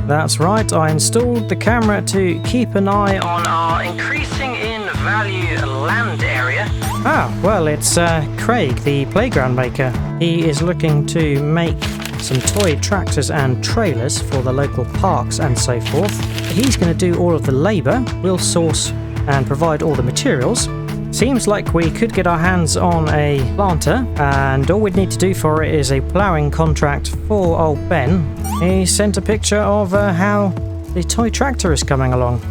That's right, I installed the camera to keep an eye on our increasing in value land area. Ah, well, it's Craig, the playground maker. He is looking to make some toy tractors and trailers for the local parks and so forth. He's going to do all of the labour, we'll source and provide all the materials. Seems like we could get our hands on a planter, and all we'd need to do for it is a ploughing contract for old Ben. He sent a picture of how the toy tractor is coming along.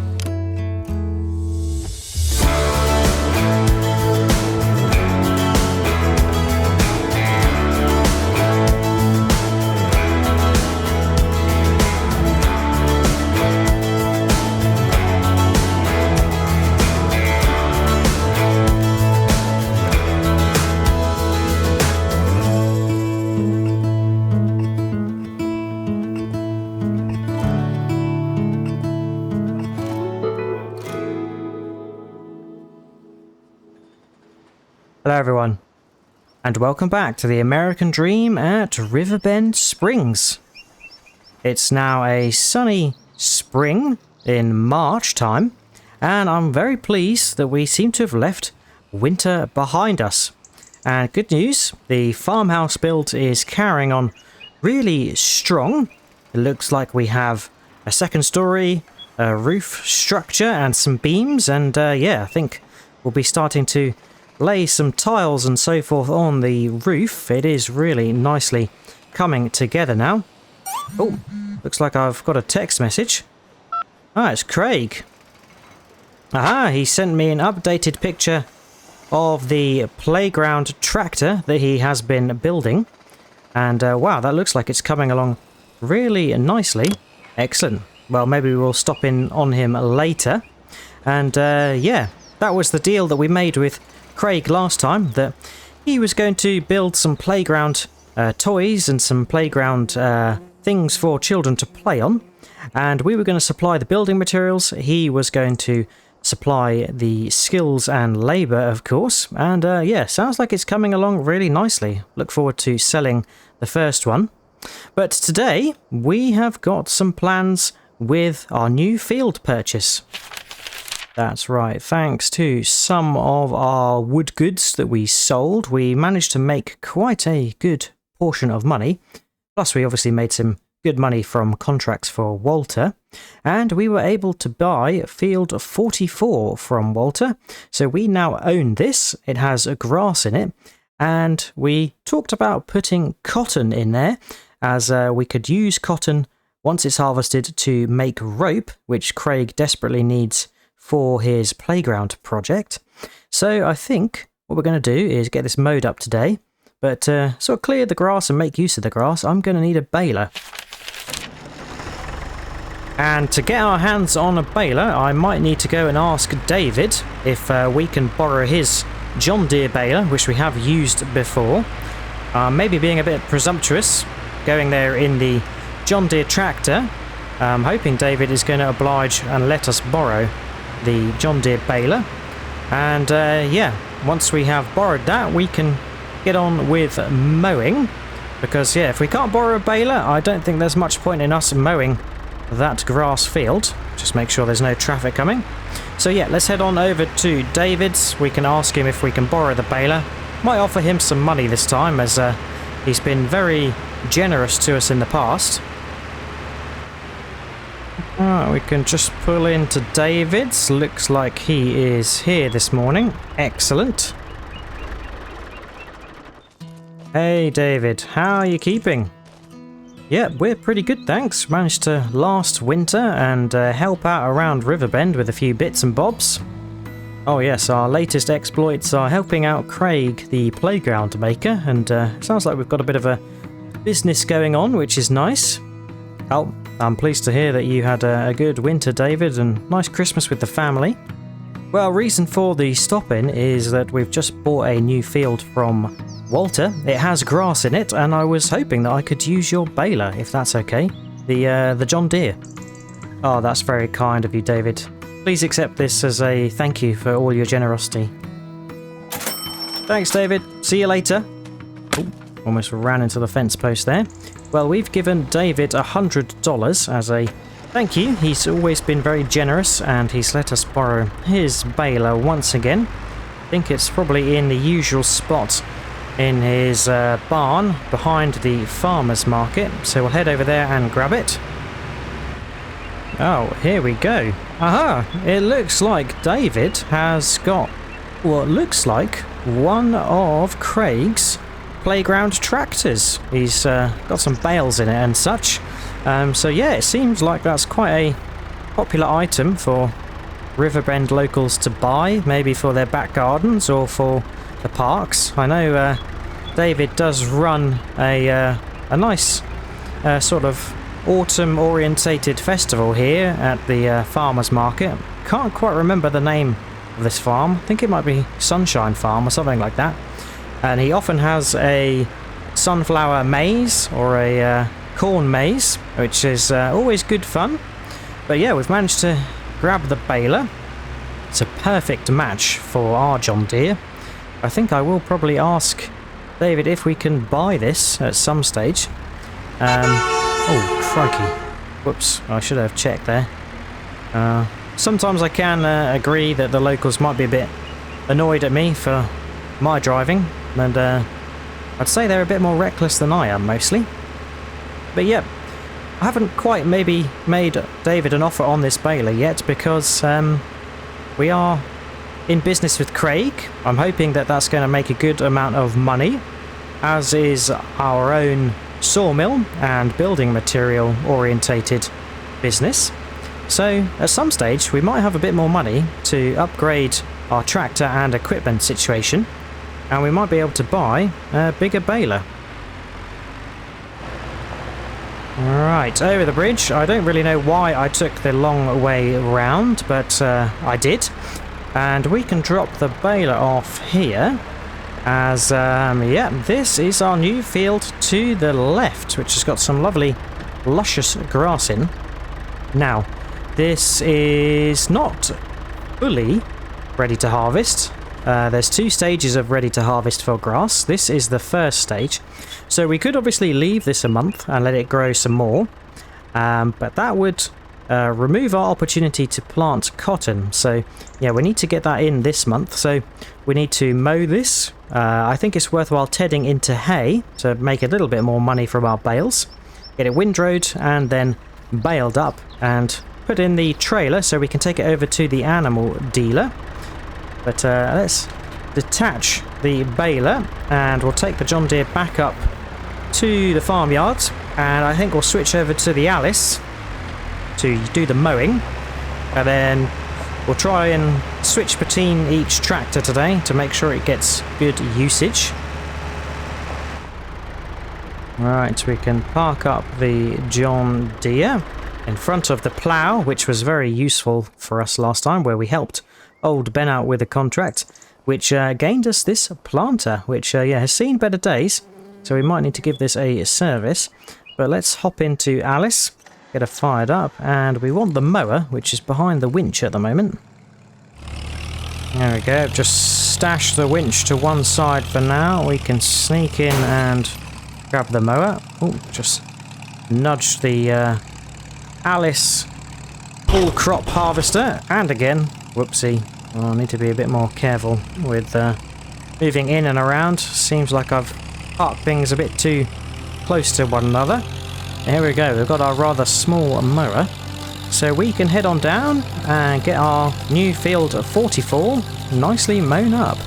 Hello everyone, and welcome back to the American Dream at Riverbend Springs. It's now a sunny spring in March time, and I'm very pleased that we seem to have left winter behind us. And good news, the farmhouse build is carrying on really strong. It looks like we have a second story, a roof structure and some beams, and yeah, I think we'll be starting to lay some tiles and so forth on the roof. It is really nicely coming together now. Oh, looks like I've got a text message. Ah, it's Craig. Aha, he sent me an updated picture of the playground tractor that he has been building. And wow, that looks like it's coming along really nicely. Excellent. Well, maybe we'll stop in on him later. And yeah, that was the deal that we made with Craig last time, that he was going to build some playground toys and some playground things for children to play on, and we were going to supply the building materials. He was going to supply the skills and labour, of course, and yeah, sounds like it's coming along really nicely. Look forward to selling the first one. But today we have got some plans with our new field purchase. That's right, thanks to some of our wood goods that we sold, we managed to make quite a good portion of money. Plus we obviously made some good money from contracts for Walter, and we were able to buy field 44 from Walter, so we now own this. It has grass in it, and we talked about putting cotton in there, as we could use cotton once it's harvested to make rope, which Craig desperately needs for his playground project. So I think what we're going to do is get this mowed up today, but sort of clear the grass and make use of the grass, I'm going to need a baler. And to get our hands on a baler, I might need to go and ask David if we can borrow his John Deere baler, which we have used before. Maybe being a bit presumptuous, going there in the John Deere tractor. I'm hoping David is going to oblige and let us borrow the John Deere baler, and yeah, once we have borrowed that, we can get on with mowing, because yeah, if we can't borrow a baler, I don't think there's much point in us mowing that grass field. Just make sure there's no traffic coming. So yeah, let's head on over to David's. We can ask him if we can borrow the baler. Might offer him some money this time, as he's been very generous to us in the past. We can just pull into David's. Looks like he is here this morning. Excellent. Hey David, how are you keeping? Yeah, we're pretty good, thanks. Managed to last winter and help out around Riverbend with a few bits and bobs. Oh yes, our latest exploits are helping out Craig, the playground maker, and sounds like we've got a bit of a business going on, which is nice. Oh, I'm pleased to hear that you had a good winter, David, and nice Christmas with the family. Well, reason for the stop-in is that we've just bought a new field from Walter. It has grass in it, and I was hoping that I could use your baler, if that's okay. The John Deere. Oh, that's very kind of you, David. Please accept this as a thank you for all your generosity. Thanks, David. See you later. Oh, almost ran into the fence post there. Well, we've given David $100 as a thank you. He's always been very generous and he's let us borrow his baler once again. I think it's probably in the usual spot in his barn behind the farmer's market. So we'll head over there and grab it. Oh, here we go. Aha! It looks like David has got what looks like one of Craig's playground tractors. He's got some bales in it and such. So yeah, it seems like that's quite a popular item for Riverbend locals to buy, maybe for their back gardens or for the parks. I know David does run a nice sort of autumn orientated festival here at the farmer's market. Can't quite remember the name of this farm. I think it might be Sunshine Farm or something like that. And he often has a sunflower maze or a corn maze, which is always good fun. But yeah, we've managed to grab the baler. It's a perfect match for our John Deere. I think I will probably ask David if we can buy this at some stage. Oh, crikey. Whoops, I should have checked there. Sometimes I can agree that the locals might be a bit annoyed at me for my driving, and I'd say they're a bit more reckless than I am, mostly. But yeah, I haven't quite maybe made David an offer on this baler yet, because we are in business with Craig. I'm hoping that that's going to make a good amount of money, as is our own sawmill and building material orientated business. So at some stage we might have a bit more money to upgrade our tractor and equipment situation, and we might be able to buy a bigger baler. Right, over the bridge. I don't really know why I took the long way round, but I did. And we can drop the baler off here, as yeah, this is our new field to the left, which has got some lovely luscious grass in. Now, this is not fully ready to harvest. There's two stages of ready to harvest for grass. This is the first stage. So we could obviously leave this a month and let it grow some more, but that would remove our opportunity to plant cotton. So yeah, we need to get that in this month. So we need to mow this. I think it's worthwhile tedding into hay to make a little bit more money from our bales. Get it windrowed and then baled up and put in the trailer so we can take it over to the animal dealer. But let's detach the baler and we'll take the John Deere back up to the farmyard, and I think we'll switch over to the Alice to do the mowing, and then we'll try and switch between each tractor today to make sure it gets good usage. Right, we can park up the John Deere in front of the plough, which was very useful for us last time, where we helped old Ben out with a contract, which gained us this planter, which yeah, has seen better days, so we might need to give this a service. But let's hop into Alice, get her fired up, and we want the mower, which is behind the winch at the moment. There we go, just stash the winch to one side for now. We can sneak in and grab the mower. Oh, just nudge the Alice full crop harvester, and again, whoopsie. Well, I need to be a bit more careful with moving in and around. Seems like I've parked things a bit too close to one another. Here we go, we've got our rather small mower. So we can head on down and get our new field 44 nicely mown up.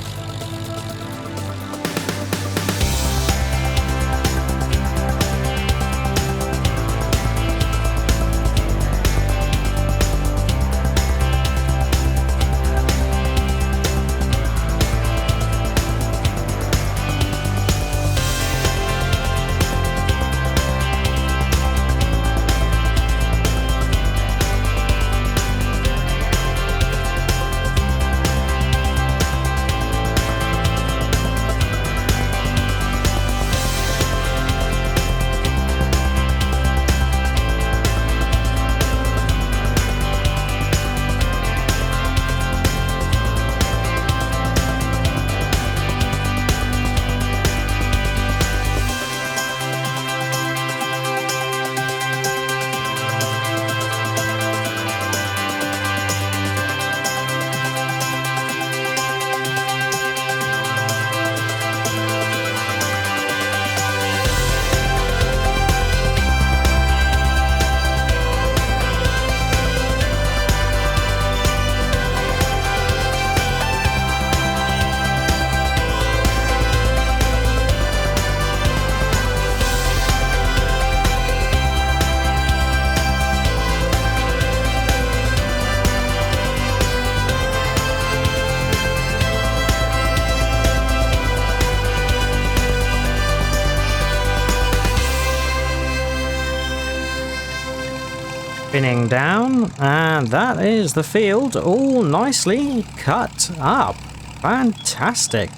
Spinning down, and that is the field all nicely cut up. Fantastic.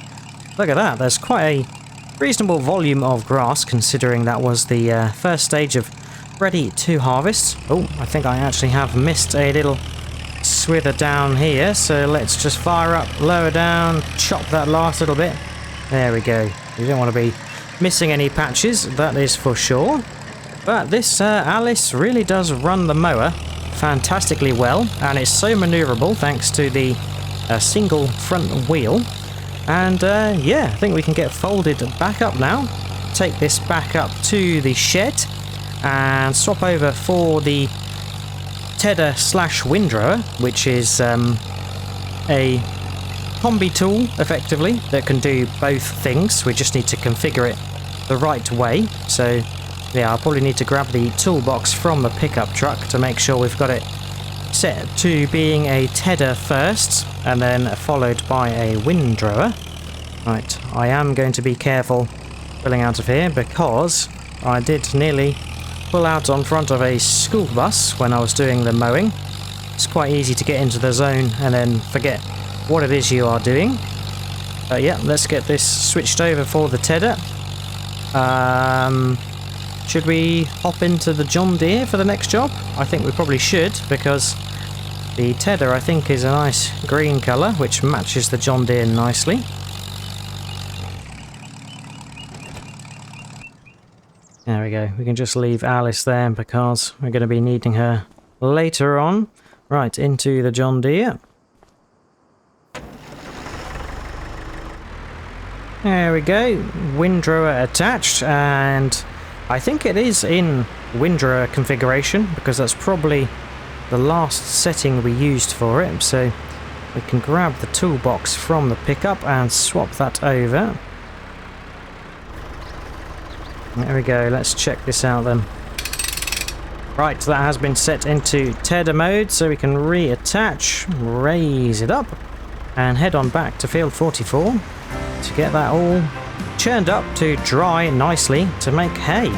Look at that, there's quite a reasonable volume of grass considering that was the first stage of ready to harvest. Oh, I think I actually have missed a little swither down here, so let's just fire up, lower down, chop that last little bit. There we go. You don't want to be missing any patches, that is for sure. But this Alice really does run the mower fantastically well, and it's so maneuverable thanks to the single front wheel. And yeah, I think we can get folded back up now. Take this back up to the shed and swap over for the tedder slash windrower, which is a combi tool effectively that can do both things. We just need to configure it the right way. So yeah, I'll probably need to grab the toolbox from the pickup truck to make sure we've got it set to being a tedder first and then followed by a windrower. Right, I am going to be careful pulling out of here because I did nearly pull out on front of a school bus when I was doing the mowing. It's quite easy to get into the zone and then forget what it is you are doing. But yeah, let's get this switched over for the tedder. Should we hop into the John Deere for the next job? I think we probably should, because the tedder I think is a nice green colour which matches the John Deere nicely. There we go. We can just leave Alice there because we're going to be needing her later on. Right, into the John Deere. There we go. Windrower attached, and I think it is in windrower configuration because that's probably the last setting we used for it. So we can grab the toolbox from the pickup and swap that over. There we go, let's check this out then. Right, that has been set into tedder mode, so we can reattach, raise it up, and head on back to field 44 to get that all churned up to dry nicely to make hay.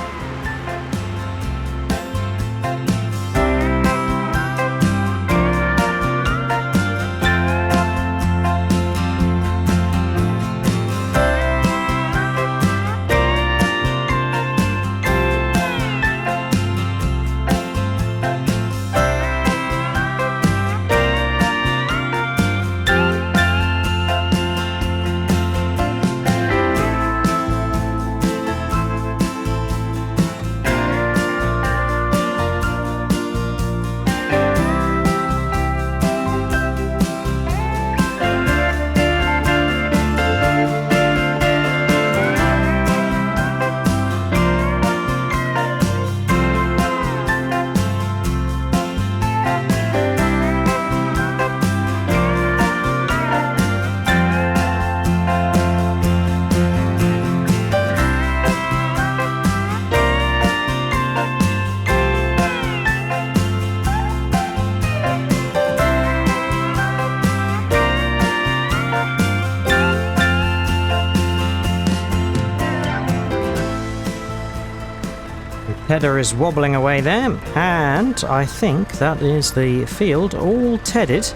Tedder is wobbling away there, and I think that is the field all tedded.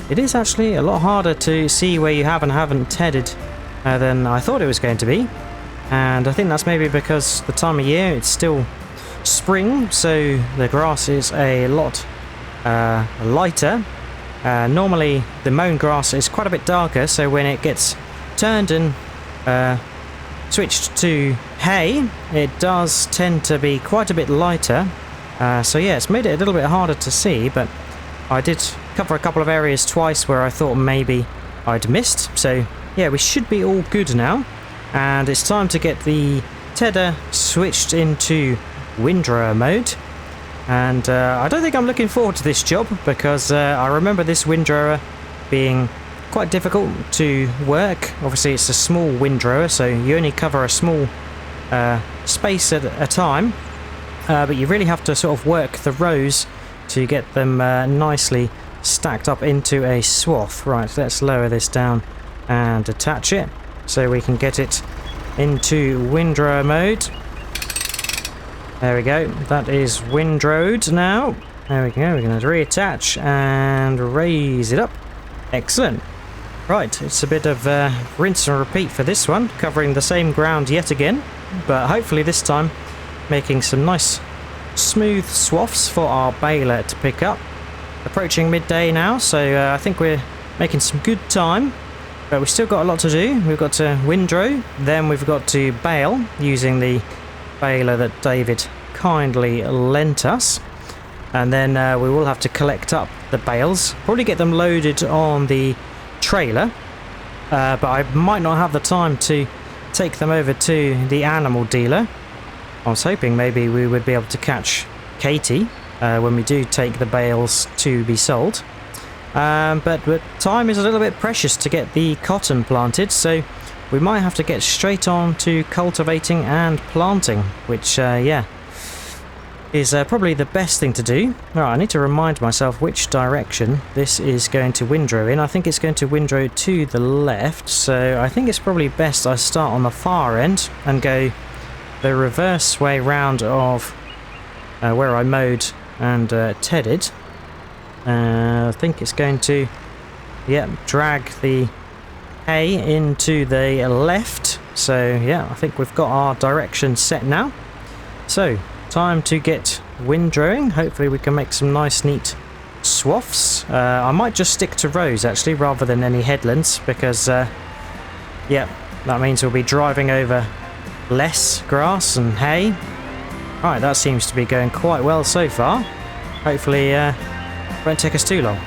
It is actually a lot harder to see where you have and haven't tedded than I thought it was going to be, and I think that's maybe because the time of year it's still spring, so the grass is a lot lighter. Normally the mown grass is quite a bit darker, so when it gets turned and switched to hay, it does tend to be quite a bit lighter. So yeah, it's made it a little bit harder to see, but I did cover a couple of areas twice where I thought maybe I'd missed. So yeah, we should be all good now. And it's time to get the tedder switched into windrower mode. And I don't think I'm looking forward to this job because I remember this windrower being quite difficult to work. Obviously it's a small windrower, so you only cover a small space at a time, but you really have to sort of work the rows to get them nicely stacked up into a swath. Right, let's lower this down and attach it so we can get it into windrower mode. There we go, that is windrowed now. There we go. We're going to reattach and raise it up. Excellent. Right, it's a bit of rinse and repeat for this one, covering the same ground yet again, but hopefully this time making some nice smooth swaths for our baler to pick up. Approaching midday now, so I think we're making some good time, but we've still got a lot to do. We've got to windrow, then we've got to bale using the baler that David kindly lent us, and then we will have to collect up the bales, probably get them loaded on the trailer, but I might not have the time to take them over to the animal dealer. I was hoping maybe we would be able to catch Katie when we do take the bales to be sold, but time is a little bit precious to get the cotton planted, so we might have to get straight on to cultivating and planting, which yeah, is probably the best thing to do. Right, I need to remind myself which direction this is going to windrow in. I think it's going to windrow to the left, so I think it's probably best I start on the far end and go the reverse way round of where I mowed and tedded. I think it's going to, yeah, drag the hay into the left. So yeah, I think we've got our direction set now. So time to get windrowing. Hopefully we can make some nice neat swaths. I might just stick to rows actually rather than any headlands, because yeah, that means we'll be driving over less grass and hay. Right, that seems to be going quite well so far. Hopefully won't take us too long.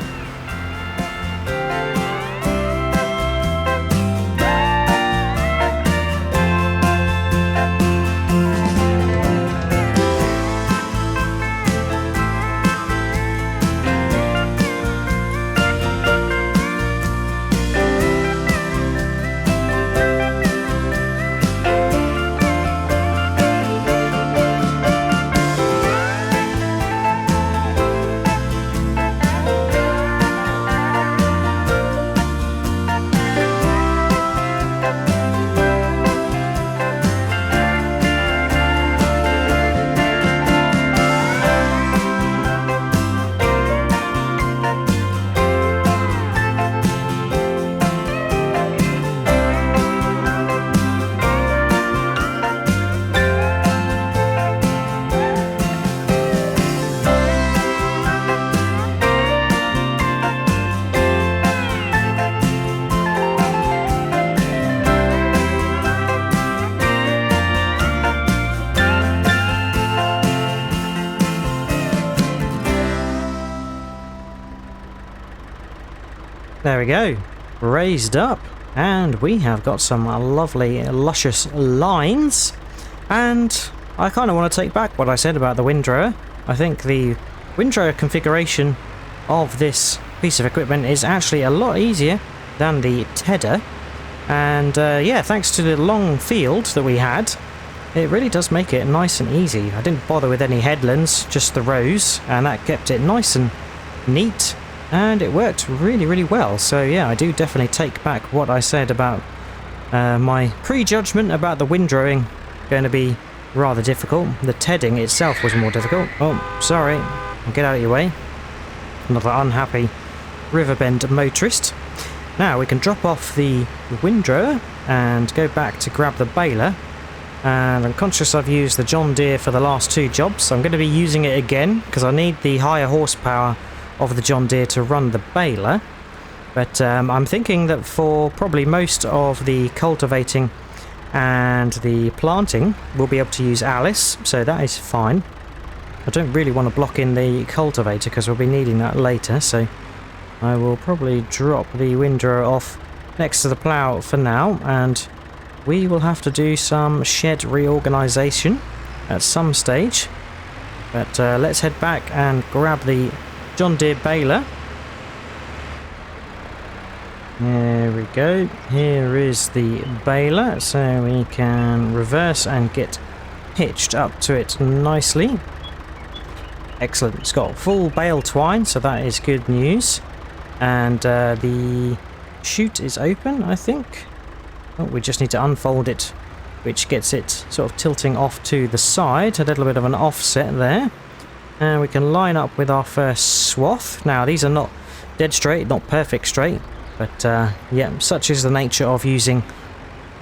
There we go, raised up, and we have got some lovely luscious lines. And I kind of want to take back what I said about the windrower. I think the windrower configuration of this piece of equipment is actually a lot easier than the tedder, and yeah, thanks to the long field that we had, it really does make it nice and easy. I didn't bother with any headlands, just the rows, and that kept it nice and neat. And it worked really, really well. So yeah, I do definitely take back what I said about my prejudgment about the windrowing going to be rather difficult. The tedding itself was more difficult. Oh, sorry. I'll get out of your way. Another unhappy Riverbend motorist. Now we can drop off the windrower and go back to grab the baler. And I'm conscious I've used the John Deere for the last two jobs, so I'm going to be using it again because I need the higher horsepower of the John Deere to run the baler. But I'm thinking that for probably most of the cultivating and the planting we'll be able to use Alice, so that is fine. I don't really want to block in the cultivator because we'll be needing that later, so I will probably drop the windrower off next to the plough for now, and we will have to do some shed reorganisation at some stage. But let's head back and grab the John Deere baler. There we go. Here is the baler, so we can reverse and get hitched up to it nicely. Excellent. It's got full bale twine, so that is good news. And the chute is open, I think. Oh, we just need to unfold it, which gets it sort of tilting off to the side. A little bit of an offset there. And we can line up with our first swath. Now, these are not dead straight, not perfect straight. But, yeah, such is the nature of using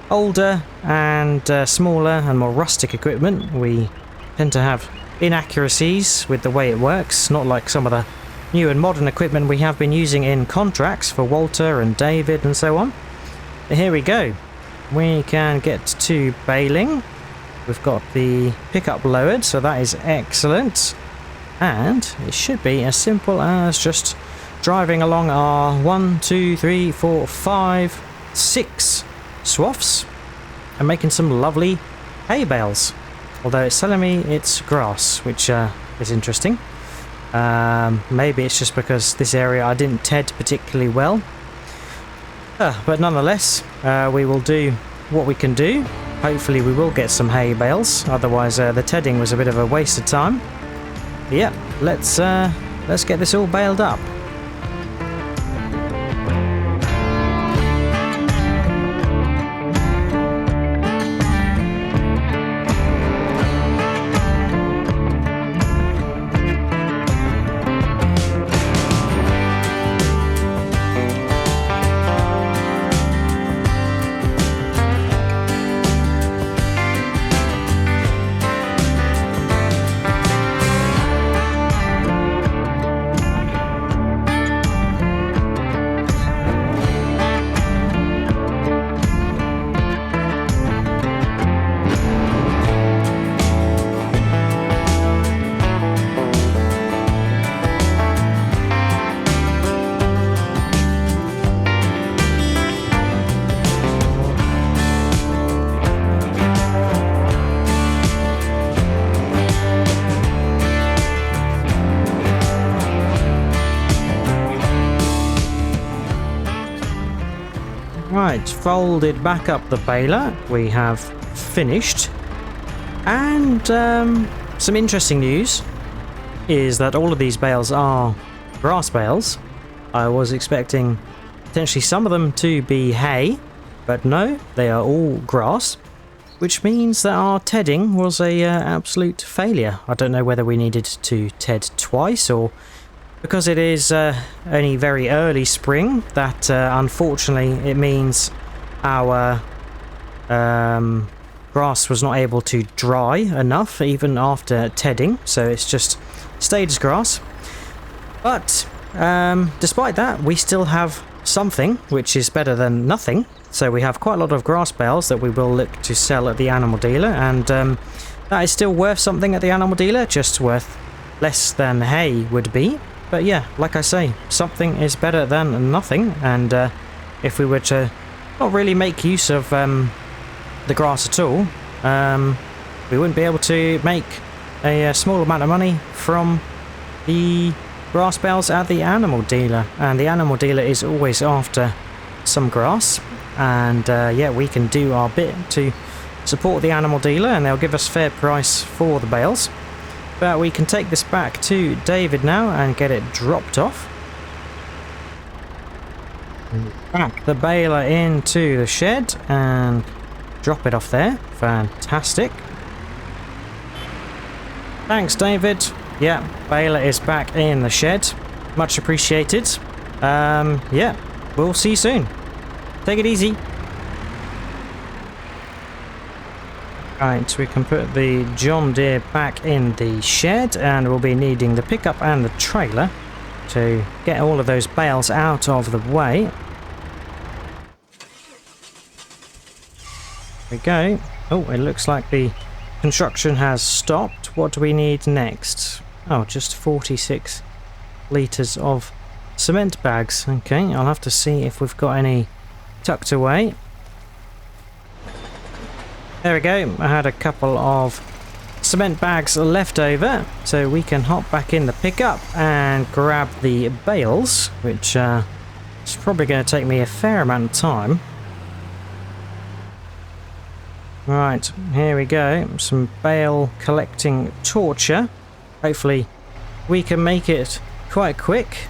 older and smaller and more rustic equipment. We tend to have inaccuracies with the way it works, not like some of the new and modern equipment we have been using in contracts for Walter and David and so on. But here we go. We can get to baling. We've got the pickup lowered, so that is excellent. And it should be as simple as just driving along our 1, 2, 3, 4, 5, 6 swaths and making some lovely hay bales. Although it's telling me it's grass, which is interesting. Maybe it's just because this area I didn't ted particularly well. But nonetheless, we will do what we can do. Hopefully we will get some hay bales, otherwise the tedding was a bit of a waste of time. But yeah, let's get this all baled up. Right, folded back up the baler. We have finished. And some interesting news is that all of these bales are grass bales. I was expecting potentially some of them to be hay, but no, they are all grass, which means that our tedding was a absolute failure. I don't know whether we needed to ted twice, or because it is only very early spring, that unfortunately it means our grass was not able to dry enough even after tedding, so it's just stayed as grass. But despite that, we still have something, which is better than nothing. So we have quite a lot of grass bales that we will look to sell at the animal dealer, and that is still worth something at the animal dealer, just worth less than hay would be. But yeah, like I say, something is better than nothing, and if we were to not really make use of the grass at all, we wouldn't be able to make a small amount of money from the grass bales at the animal dealer, and the animal dealer is always after some grass, and yeah, we can do our bit to support the animal dealer, and they'll give us fair price for the bales. But we can take this back to David now and get it dropped off. Back the baler into the shed and drop it off there. Fantastic. Thanks, David. Yeah, baler is back in the shed. Much appreciated. Yeah, we'll see you soon. Take it easy. Right, we can put the John Deere back in the shed, and we'll be needing the pickup and the trailer to get all of those bales out of the way. There we go. Oh, it looks like the construction has stopped. What do we need next? Oh, just 46 litres of cement bags. Okay, I'll have to see if we've got any tucked away. There we go, I had a couple of cement bags left over, so we can hop back in the pickup and grab the bales, which is probably going to take me a fair amount of time. Right, here we go, some bale collecting torture. Hopefully we can make it quite quick.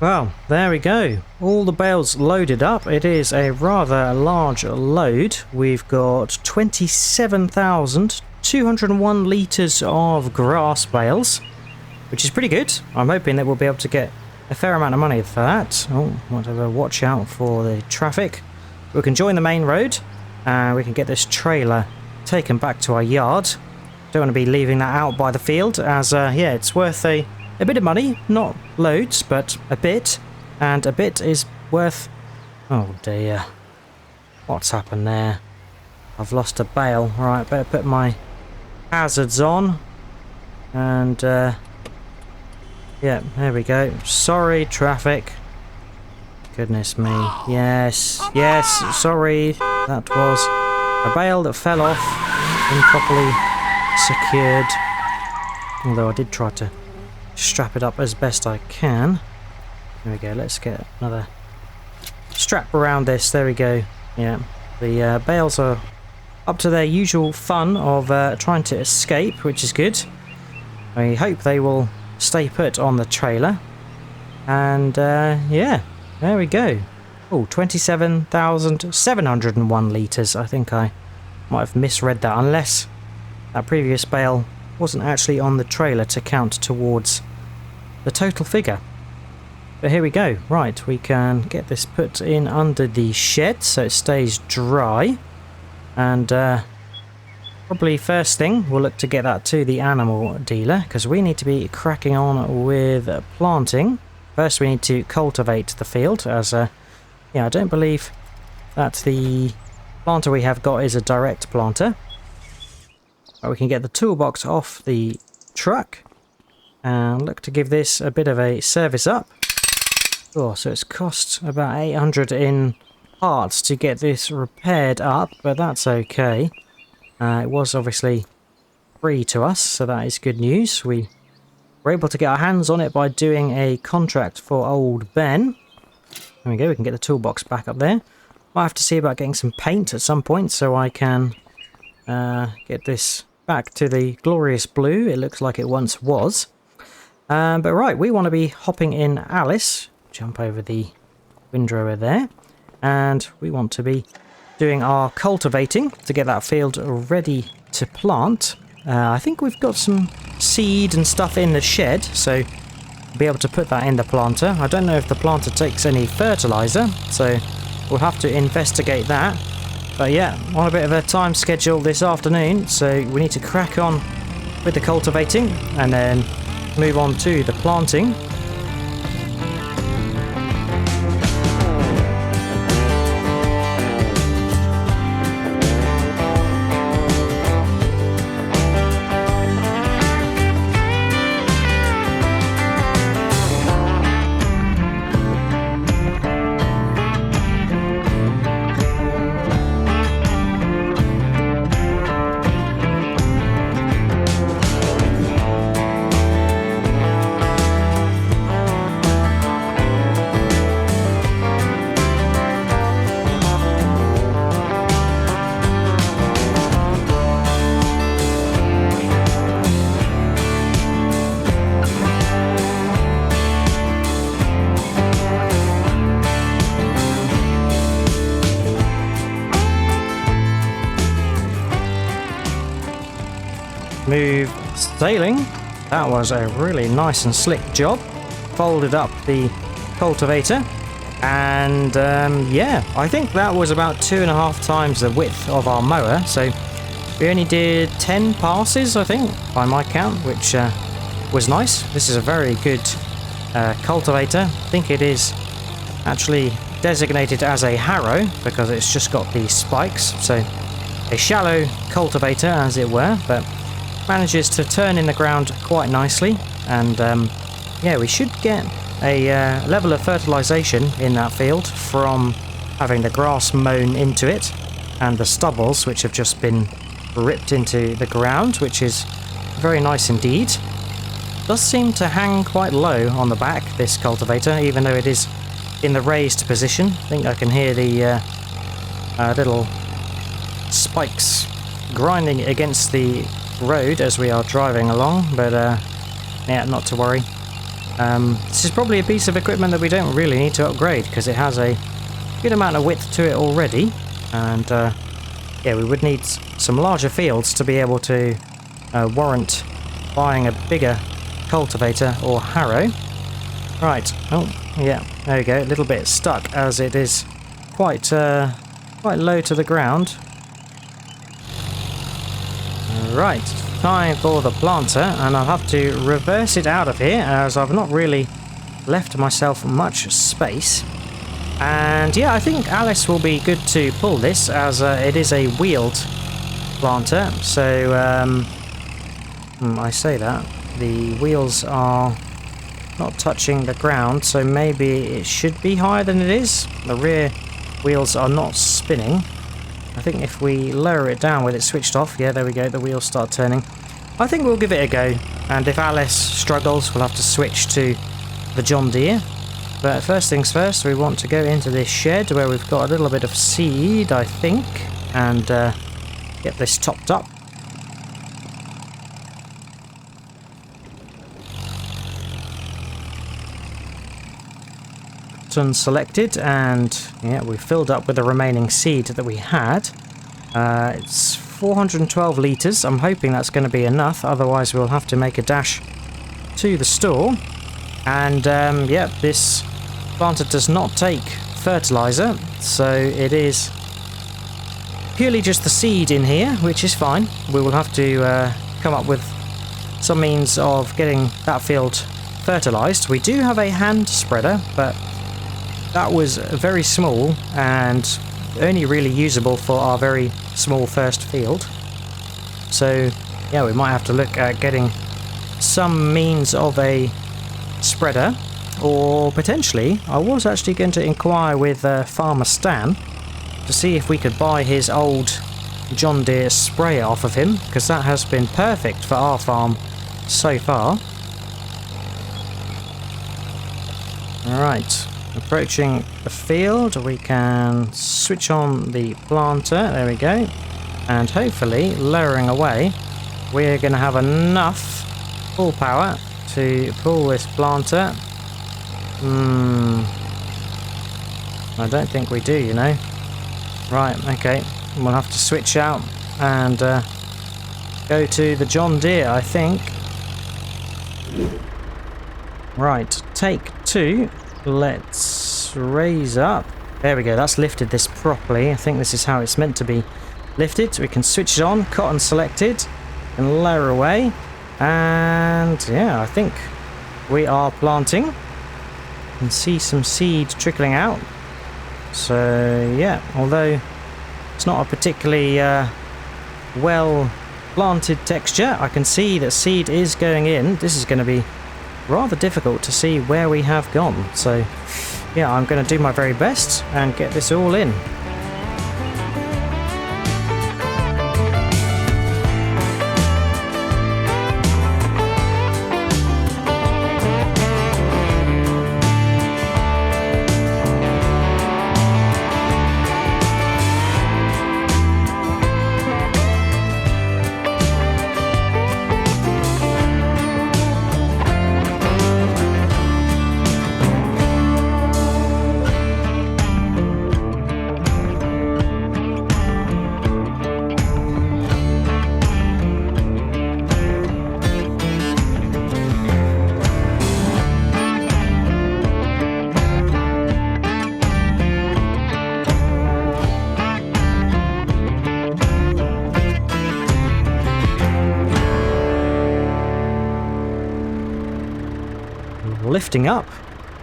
Well, there we go. All the bales loaded up. It is a rather large load. We've got 27,201 litres of grass bales, which is pretty good. I'm hoping that we'll be able to get a fair amount of money for that. Oh, want to have a watch out for the traffic. We can join the main road and we can get this trailer taken back to our yard. Don't want to be leaving that out by the field as, yeah, it's worth a bit of money. Not loads, but a bit. And a bit is worth... Oh dear. What's happened there? I've lost a bale. Right, better put my hazards on. And, yeah, there we go. Sorry, traffic. Goodness me. Yes, yes, sorry. That was a bale that fell off, improperly secured. Although I did try to strap it up as best I can. There we go, let's get another strap around this. There we go. Yeah, the bales are up to their usual fun of trying to escape, which is good. I hope they will stay put on the trailer. And yeah, there we go. Oh, 27,701 litres. I think I might have misread that, unless that previous bale wasn't actually on the trailer to count towards the total figure. But here we go. Right, we can get this put in under the shed so it stays dry. And probably first thing, we'll look to get that to the animal dealer, because we need to be cracking on with planting. First we need to cultivate the field, as yeah, I don't believe that the planter we have got is a direct planter. But we can get the toolbox off the truck and look to give this a bit of a service up. Oh, so it's cost about 800 in parts to get this repaired up, but that's okay. It was obviously free to us, so that is good news. We were able to get our hands on it by doing a contract for old Ben. There we go, we can get the toolbox back up there. Might have to see about getting some paint at some point so I can get this back to the glorious blue it looks like it once was. But right, we want to be hopping in Alice. Jump over the windrower there. And we want to be doing our cultivating to get that field ready to plant. I think we've got some seed and stuff in the shed, so we'll be able to put that in the planter. I don't know if the planter takes any fertilizer, so we'll have to investigate that. But yeah, on a bit of a time schedule this afternoon, so we need to crack on with the cultivating and then move on to the planting. Smooth sailing. That was a really nice and slick job. Folded up the cultivator and yeah, I think that was about 2.5 times the width of our mower, so we only did 10 passes I think by my count, which was nice. This is a very good cultivator. I think it is actually designated as a harrow because it's just got these spikes, so a shallow cultivator as it were, but manages to turn in the ground quite nicely. And yeah, we should get a level of fertilization in that field from having the grass mown into it and the stubbles which have just been ripped into the ground, which is very nice indeed. Does seem to hang quite low on the back, this cultivator, even though it is in the raised position. I think I can hear the little spikes grinding against the road as we are driving along, but yeah, not to worry. This is probably a piece of equipment that we don't really need to upgrade because it has a good amount of width to it already, and yeah, we would need some larger fields to be able to warrant buying a bigger cultivator or harrow. Right, oh yeah, there we go, a little bit stuck as it is quite low to the ground. Right, time for the planter, and I'll have to reverse it out of here as I've not really left myself much space. And yeah, I think Alice will be good to pull this as it is a wheeled planter. So I say that the wheels are not touching the ground, so maybe it should be higher than it is. The rear wheels are not spinning. I think if we lower it down with it switched off, yeah, there we go, the wheels start turning. I think we'll give it a go, and if Alice struggles, we'll have to switch to the John Deere. But first things first, we want to go into this shed where we've got a little bit of seed, I think, and get this topped up. Selected, and yeah, we filled up with the remaining seed that we had. It's 412 litres. I'm hoping that's going to be enough, otherwise we'll have to make a dash to the store. And yeah, this planter does not take fertilizer, so it is purely just the seed in here, which is fine. We will have to come up with some means of getting that field fertilized. We do have a hand spreader, but that was very small and only really usable for our very small first field. So yeah, we might have to look at getting some means of a spreader, or potentially I was actually going to inquire with Farmer Stan to see if we could buy his old John Deere sprayer off of him, because that has been perfect for our farm so far. Alright, approaching the field, we can switch on the planter, there we go, and hopefully lowering away we're going to have enough full power to pull this planter. I don't think we do, you know. Right, okay, we'll have to switch out and go to the John Deere, I think. Right, take two. Let's raise up. There we go, that's lifted this properly. I think this is how it's meant to be lifted. We can switch it on, cotton selected, and lower away. And yeah, I think we are planting. You can see some seed trickling out. So yeah, although it's not a particularly well planted texture, I can see that seed is going in. This is going to be rather difficult to see where we have gone. So yeah, I'm going to do my very best and get this all in. Lifting up,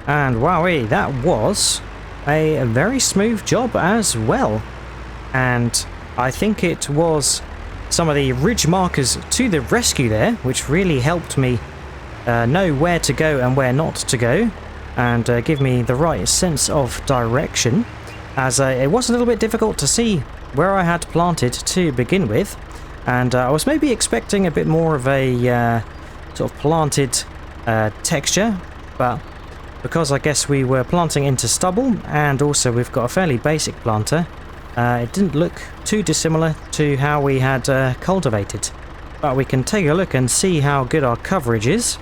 and wowee, that was a very smooth job as well. And I think it was some of the ridge markers to the rescue there which really helped me know where to go and where not to go, and give me the right sense of direction, as it was a little bit difficult to see where I had planted to begin with, and I was maybe expecting a bit more of a sort of planted texture. But because I guess we were planting into stubble, and also we've got a fairly basic planter, it didn't look too dissimilar to how we had cultivated. But we can take a look and see how good our coverage is.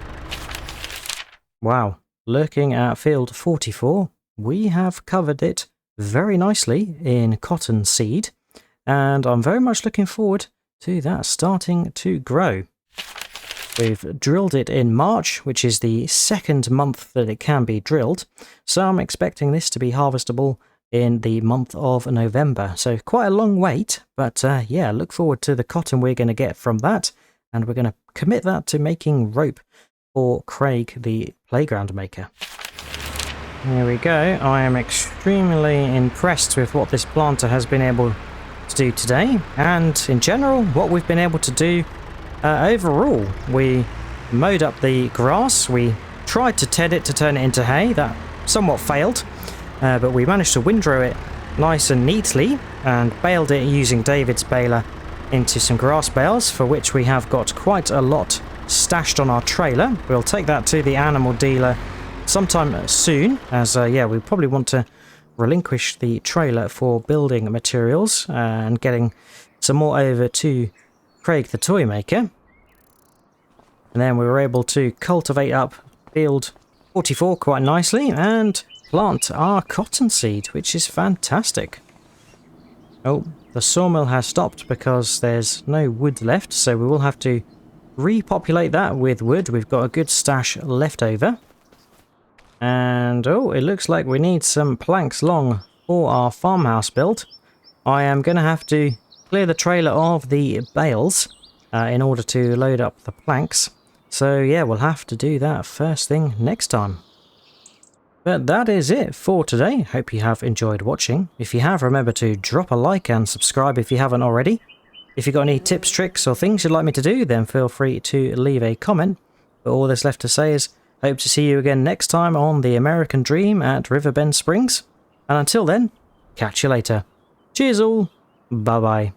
Wow, looking at field 44, we have covered it very nicely in cotton seed, and I'm very much looking forward to that starting to grow. We've drilled it in March, which is the second month that it can be drilled, so I'm expecting this to be harvestable in the month of November. So quite a long wait, but yeah, look forward to the cotton we're going to get from that, and we're going to commit that to making rope for Craig, the playground maker. Here we go. I am extremely impressed with what this planter has been able to do today, and in general, what we've been able to do overall. We mowed up the grass, we tried to ted it to turn it into hay, that somewhat failed, but we managed to windrow it nice and neatly and baled it using David's baler into some grass bales, for which we have got quite a lot stashed on our trailer. We'll take that to the animal dealer sometime soon, as yeah, we probably want to relinquish the trailer for building materials and getting some more over to Craig the toy maker. And then we were able to cultivate up field 44 quite nicely and plant our cottonseed, which is fantastic. Oh, the sawmill has stopped because there's no wood left, so we will have to repopulate that with wood. We've got a good stash left over. And oh, it looks like we need some planks long for our farmhouse build. I am going to have to clear the trailer of the bales in order to load up the planks. So yeah, we'll have to do that first thing next time. But that is it for today. Hope you have enjoyed watching. If you have, remember to drop a like and subscribe if you haven't already. If you've got any tips, tricks or things you'd like me to do, then feel free to leave a comment. But all that's left to say is, hope to see you again next time on the American Dream at Riverbend Springs. And until then, catch you later. Cheers all. Bye bye.